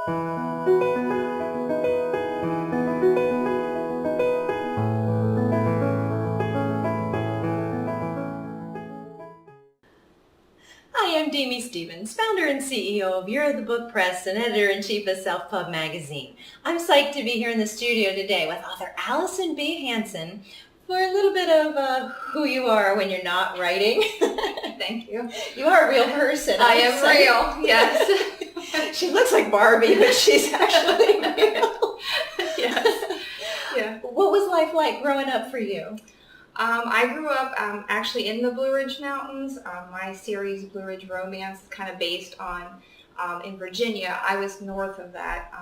Hi, I'm Demi Stevens, founder and CEO of You're the Book Press and editor-in-chief of Self Pub Magazine. I'm psyched to be here in the studio today with author Allison Hanson for a little bit of who you are when you're not writing. Thank you. You are a real person. I am real, yes. She looks like Barbie, but she's actually real. Yes. Yeah. What was life like growing up for you? I grew up actually in the Blue Ridge Mountains. My series, Blue Ridge Romance, is kind of based on in Virginia. I was north of that.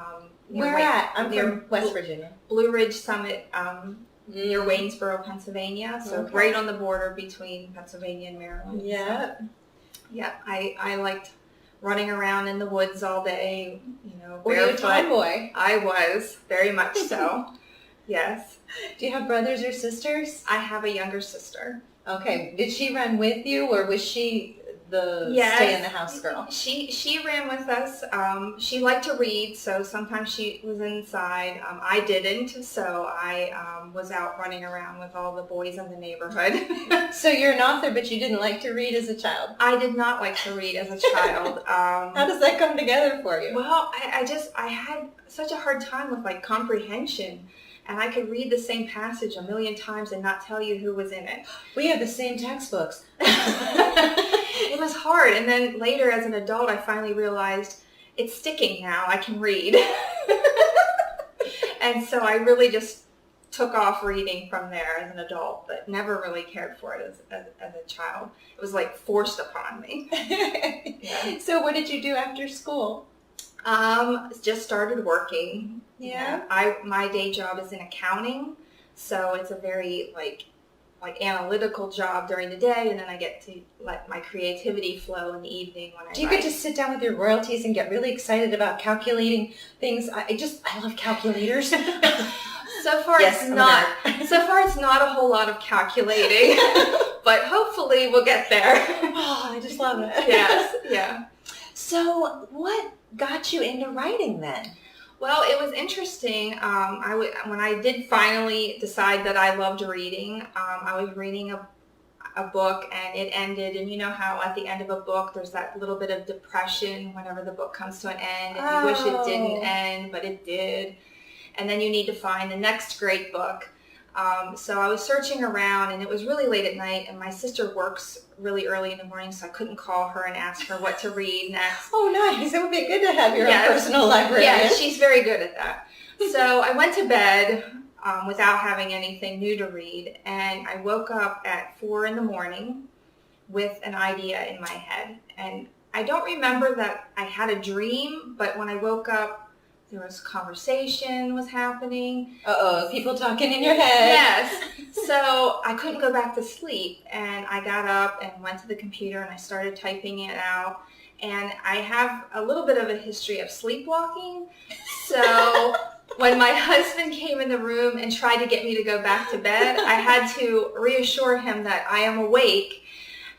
Where at? I'm from West Virginia. Blue Ridge Summit, near Waynesboro, Pennsylvania. So right on the border between Pennsylvania and Maryland. Yeah. So, yeah, I liked running around in the woods all day, barefoot. Were you a tomboy? I was, very much so. Yes. Do you have brothers or sisters? I have a younger sister. Okay. Did she run with you, or was she the stay-in-the-house girl? She ran with us. She liked to read, so sometimes she was inside. I didn't, so I was out running around with all the boys in the neighborhood. So you're an author, but you didn't like to read as a child? I did not like to read as a child. How does that come together for you? Well, I had such a hard time with comprehension. And I could read the same passage a million times and not tell you who was in it. We have the same textbooks. It was hard. And then later as an adult, I finally realized it's sticking now. I can read. And so I really just took off reading from there as an adult, but never really cared for it as a child. It was forced upon me. Yeah. So what did you do after school? Just started working. Yeah. My day job is in accounting, so it's a very analytical job during the day, and then I get to let my creativity flow in the evening when I write. Do you get to sit down with your royalties and get really excited about calculating things? I love calculators. So far yes, it's not a whole lot of calculating, but hopefully we'll get there. Oh, I just love it. Yes, yeah. So what got you into writing then? Well, it was interesting. When I did finally decide that I loved reading, I was reading a book and it ended. And you know how at the end of a book there's that little bit of depression whenever the book comes to an end, and you wish it didn't end, but it did. And then you need to find the next great book. So I was searching around, and it was really late at night, and my sister works really early in the morning, so I couldn't call her and ask her what to read next. Oh, nice. It would be good to have your own personal library. Yeah, she's very good at that. So I went to bed without having anything new to read, and I woke up at 4 in the morning with an idea in my head. And I don't remember that I had a dream, but when I woke up, there was conversation was happening. People talking in your head. Yes. So I couldn't go back to sleep, and I got up and went to the computer and I started typing it out. And I have a little bit of a history of sleepwalking. So when my husband came in the room and tried to get me to go back to bed, I had to reassure him that I am awake.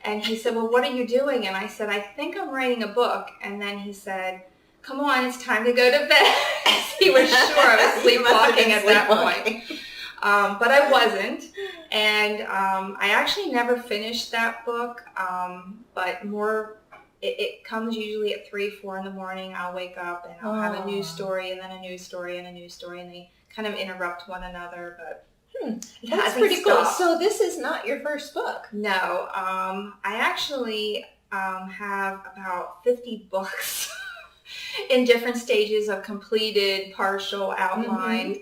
And he said, "Well, what are you doing?" And I said, "I think I'm writing a book." And then he said, "Come on, it's time to go to bed." He was sure I was sleepwalking at that point. But I wasn't. And I actually never finished that book. But it comes usually at 3, 4 in the morning. I'll wake up and I'll have a news story and then a news story and a news story. And they kind of interrupt one another. But that's pretty cool. So this is not your first book? No. I actually have about 50 books. In different stages of completed, partial, outlined.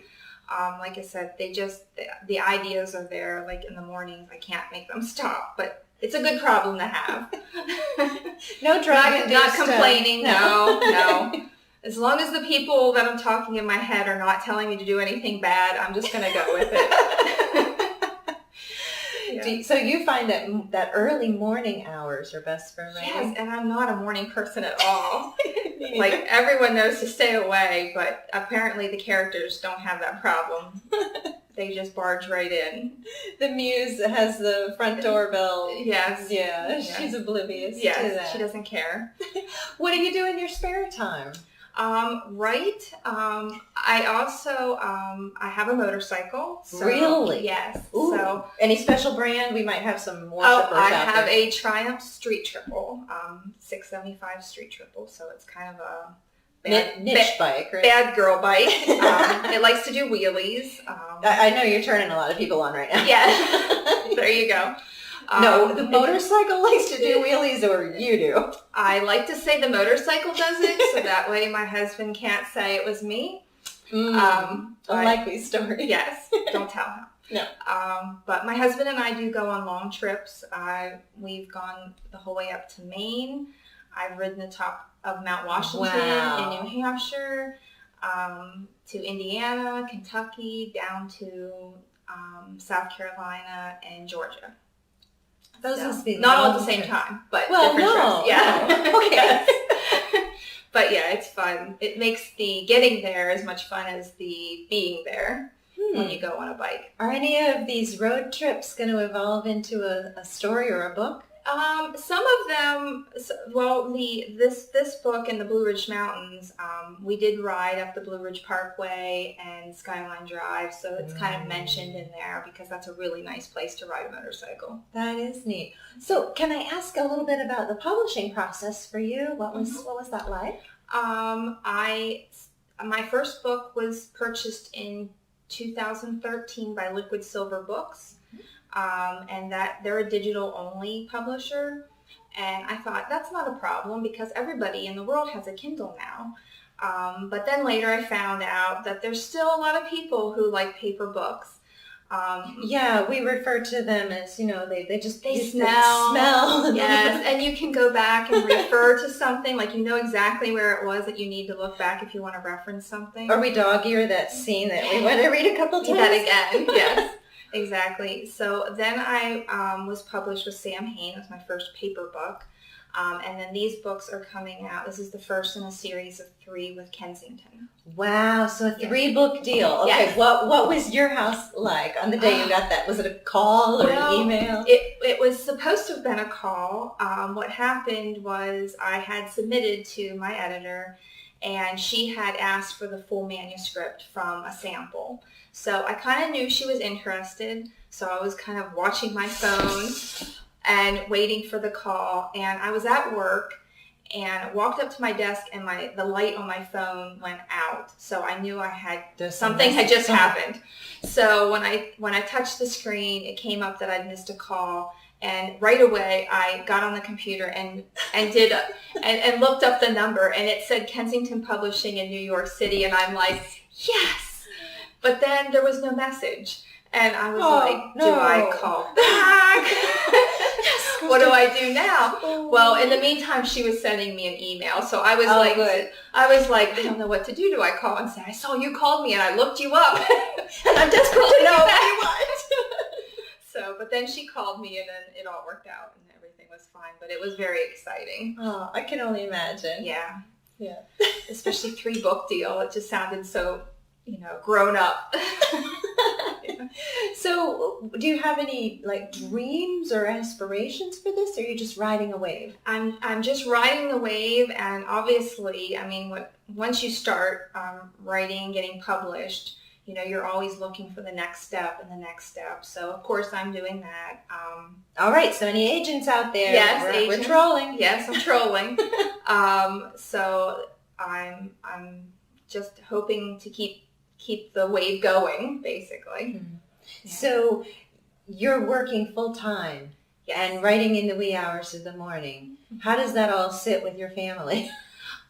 Like I said, the ideas are there. In the mornings, I can't make them stop, but it's a good problem to have. No drug. Not complaining. No. As long as the people that I'm talking in my head are not telling me to do anything bad, I'm just going to go with it. Yeah. So you find that early morning hours are best for writing? Yes, and I'm not a morning person at all. Everyone knows to stay away, but apparently the characters don't have that problem. They just barge right in. The muse has the front doorbell. Yes. Yeah, she's oblivious to that. Yes, she doesn't care. What do you do in your spare time? Right. I also, I have a motorcycle. So, Really? yes. Ooh. So, Any special brand? We might have some oh, worshippers I out have there. a Triumph Street Triple, 675 Street Triple. So it's kind of a Niche bike, right? bad girl bike. It likes to do wheelies. I know you're turning a lot of people on right now. Yeah. There you go. No, the motorcycle likes to do wheelies, or you do? I like to say the motorcycle does it, so that way my husband can't say it was me. A likely story. Yes, don't tell him. No. But my husband and I do go on long trips. We've gone the whole way up to Maine. I've ridden the top of Mount Washington in New Hampshire, to Indiana, Kentucky, down to South Carolina and Georgia. Those must be not all at the same time, but different trips. Yeah. No. Okay. But yeah, it's fun. It makes the getting there as much fun as the being there when you go on a bike. Are any of these road trips going to evolve into a story or a book? Some of them, well, this book in the Blue Ridge Mountains, we did ride up the Blue Ridge Parkway and Skyline Drive, so it's kind of mentioned in there because that's a really nice place to ride a motorcycle. That is neat. So can I ask a little bit about the publishing process for you? What was that like? My first book was purchased in 2013 by Liquid Silver Books. And that they're a digital-only publisher. And I thought, that's not a problem because everybody in the world has a Kindle now. But then later I found out that there's still a lot of people who like paper books. Yeah, we refer to them as, they smell. Yes, and you can go back and refer to something, like you know exactly where it was that you need to look back if you want to reference something. Or we dog-ear that scene that we want to read a couple times. That again, yes. Exactly. So then I was published with Sam Hain. It was my first paper book. And then these books are coming out. This is the first in a series of 3 with Kensington. Wow. So a 3-book deal. Okay. Yes. What was your house like on the day you got that? Was it a call or an email? It was supposed to have been a call. What happened was I had submitted to my editor, and she had asked for the full manuscript from a sample. So I kind of knew she was interested, so I was kind of watching my phone and waiting for the call. And I was at work and walked up to my desk, and the light on my phone went out. So I knew something had just happened. So when I touched the screen, it came up that I'd missed a call. And right away, I got on the computer and looked up the number, and it said Kensington Publishing in New York City, and I'm like, yes. But then there was no message, and I was do I call back? Yes. What do I do now? Oh. Well, in the meantime, she was sending me an email, so I was I don't know what to do. Do I call and say, I saw you called me, and I looked you up, and I'm desperate to know what you want. So, but then she called me, and then it all worked out, and everything was fine. But it was very exciting. Oh, I can only imagine. Yeah. Yeah. Especially 3-book deal. It just sounded so, grown up. Yeah. So, do you have any dreams or aspirations for this, or are you just riding a wave? I'm just riding the wave, and obviously, once you start writing, getting published, you're always looking for the next step and the next step. So, of course, I'm doing that. All right. So, any agents out there? Yes, we're trolling. Yes, I'm trolling. So, I'm just hoping to keep the wave going, basically. Mm-hmm. Yeah. So, you're working full time and writing in the wee hours of the morning. How does that all sit with your family?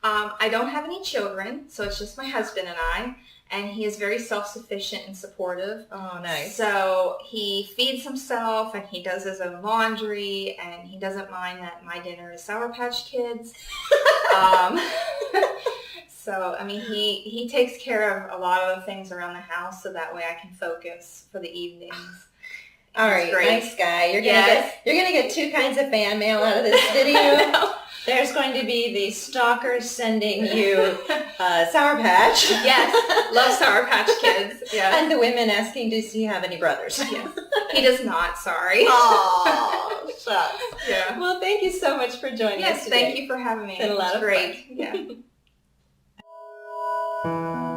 I don't have any children, so it's just my husband and I. And he is very self-sufficient and supportive. Oh, nice. So he feeds himself, and he does his own laundry, and he doesn't mind that my dinner is Sour Patch Kids. So, he takes care of a lot of the things around the house, so that way I can focus for the evenings. All right, nice guy. You're gonna get 2 kinds of fan mail out of this video. There's going to be the stalkers sending you Sour Patch. Yes, love Sour Patch Kids. Yeah. And the women asking, does he have any brothers? Yes. He does not, sorry. Oh, shucks. Yeah. Well, thank you so much for joining us today. Yes, thank you for having me. It's been a lot of fun. Yeah. you.